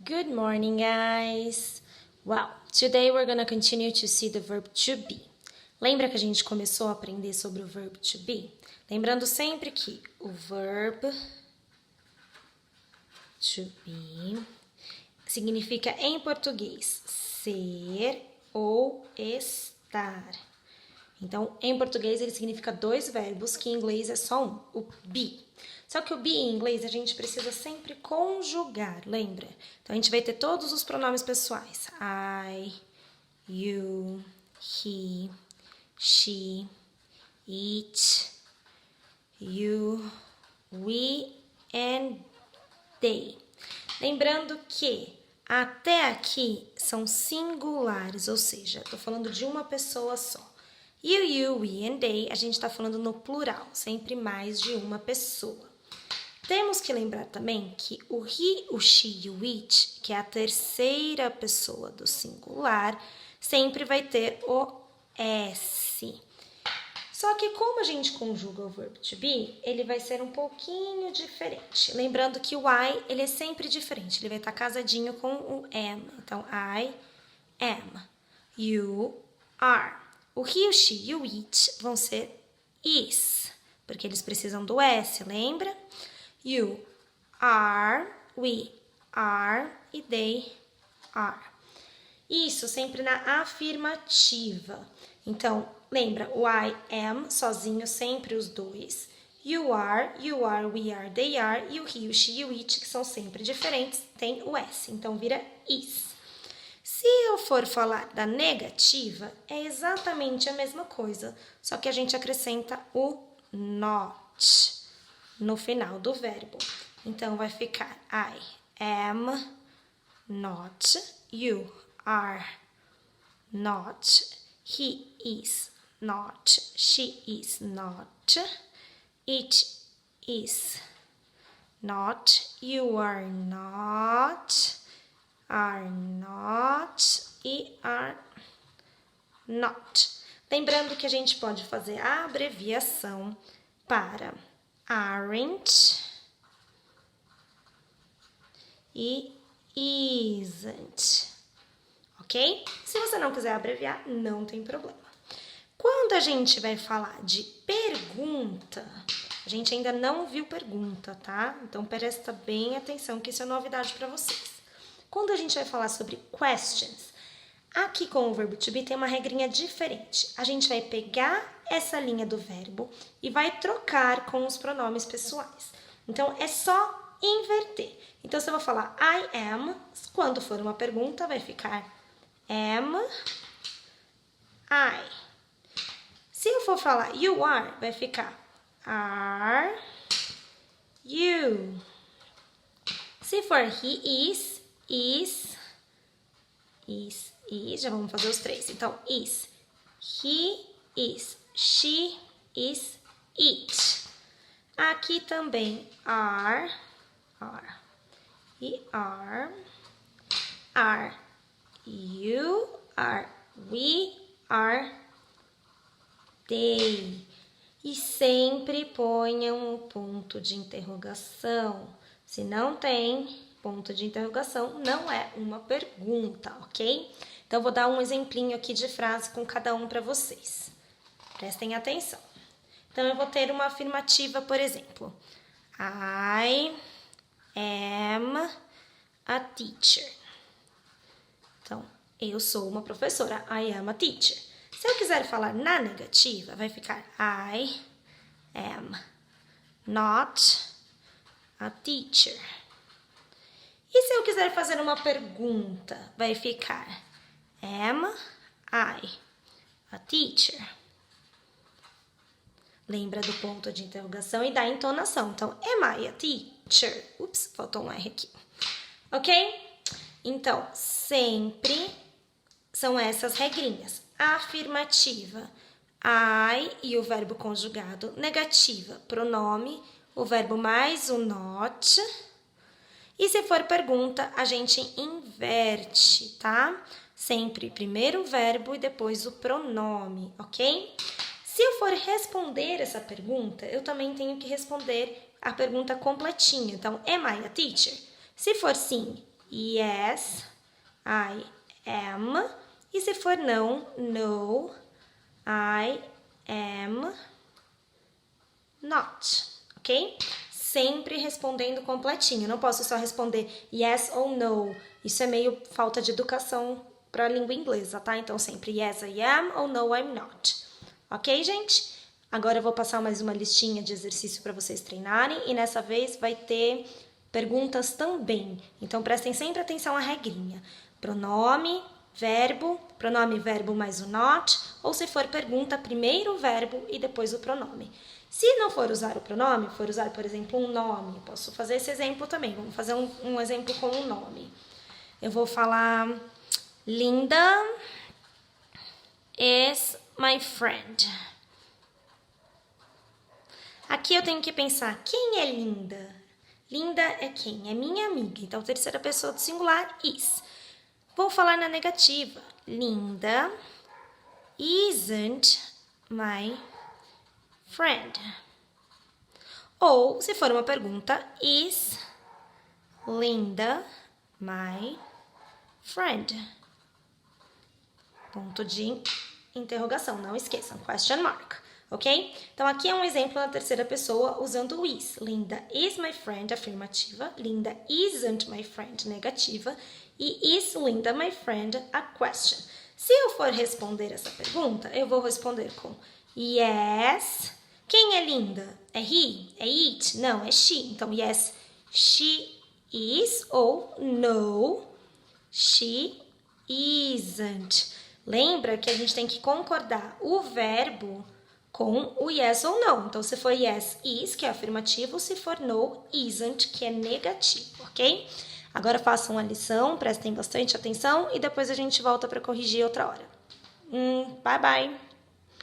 Good morning, guys! Well, today we're gonna continue to see the verb to be. Lembra que a gente começou a aprender sobre o verb to be? Lembrando sempre que o verb to be significa em português ser ou estar. Então, em português ele significa dois verbos, que em inglês é só um, o be. Só que o be em inglês a gente precisa sempre conjugar, lembra? Então, a gente vai ter todos os pronomes pessoais. I, you, he, she, it, you, we and they. Lembrando que até aqui são singulares, ou seja, estou falando de uma pessoa só. You, we and they, a gente está falando no plural, sempre mais de uma pessoa. Temos que lembrar também que o he, o she e o it, que é a terceira pessoa do singular, sempre vai ter o S. Só que como a gente conjuga o verb to be, ele vai ser um pouquinho diferente. Lembrando que o I, ele é sempre diferente, ele vai estar casadinho com o am. Então, I am, you are. O he, o she e o it vão ser is, porque eles precisam do S, lembra? You are, we are e they are. Isso sempre na afirmativa. Então, lembra, o I am sozinho, sempre os dois. You are, we are, they are. E o he, o she e o it, que são sempre diferentes, tem o S. Então, vira is. Se eu for falar da negativa, é exatamente a mesma coisa, só que a gente acrescenta o not no final do verbo. Então, vai ficar I am not, you are not, he is not, she is not, it is not, you are not e are not. Lembrando que a gente pode fazer a abreviação para aren't e isn't, ok? Se você não quiser abreviar, não tem problema. Quando a gente vai falar de pergunta, a gente ainda não viu pergunta, tá? Então, presta bem atenção que isso é novidade para vocês. Quando a gente vai falar sobre questions, aqui com o verbo to be tem uma regrinha diferente. A gente vai pegar essa linha do verbo e vai trocar com os pronomes pessoais. Então, é só inverter. Então, se eu vou falar I am, quando for uma pergunta, vai ficar am I. Se eu for falar you are, vai ficar are you. Se for he is, já vamos fazer os três. Então, is, he is, she is, it. Aqui também are e are you, are we, are they. E sempre ponham o ponto de interrogação. Se não tem ponto de interrogação, não é uma pergunta, ok? Então, eu vou dar um exemplinho aqui de frase com cada um para vocês. Prestem atenção. Então, eu vou ter uma afirmativa, por exemplo. I am a teacher. Então, eu sou uma professora. I am a teacher. Se eu quiser falar na negativa, vai ficar I am not a teacher. E se eu quiser fazer uma pergunta, vai ficar am I a teacher? Lembra do ponto de interrogação e da entonação. Então, am I a teacher? Ups, faltou um R aqui. Ok? Então, sempre são essas regrinhas. Afirmativa, I e o verbo conjugado. Negativa, pronome, o verbo mais o not. E se for pergunta, a gente inverte, tá? Sempre primeiro o verbo e depois o pronome, ok? Se eu for responder essa pergunta, eu também tenho que responder a pergunta completinha. Então, am I a teacher? Se for sim, yes, I am. E se for não, no, I am not, ok? Sempre respondendo completinho. Não posso só responder yes ou no. Isso é meio falta de educação para a língua inglesa, tá? Então, sempre yes, I am ou no, I'm not. Ok, gente? Agora eu vou passar mais uma listinha de exercício para vocês treinarem. E nessa vez vai ter perguntas também. Então, prestem sempre atenção à regrinha. Pronome, verbo mais o not. Ou se for pergunta, primeiro o verbo e depois o pronome. Se não for usar o pronome, for usar, por exemplo, um nome, posso fazer esse exemplo também. Vamos fazer um exemplo com um nome. Eu vou falar, Linda is my friend. Aqui eu tenho que pensar, quem é Linda? Linda é quem? É minha amiga. Então, terceira pessoa do singular, is. Vou falar na negativa. Linda isn't my friend. Ou, se for uma pergunta, is Linda my friend? Ponto de interrogação, não esqueçam, question mark, ok? Então, aqui é um exemplo na terceira pessoa usando o is. Linda is my friend, afirmativa. Linda isn't my friend, negativa. E is Linda my friend, a question. Se eu for responder essa pergunta, eu vou responder com yes. Quem é Linda? É he? É it? Não, é she. Então, yes, she is. Ou no, she isn't. Lembra que a gente tem que concordar o verbo com o yes ou não. Então, se for yes, is, que é afirmativo. Se for no, isn't, que é negativo, ok? Agora façam a lição, prestem bastante atenção e depois a gente volta para corrigir outra hora. Bye, bye!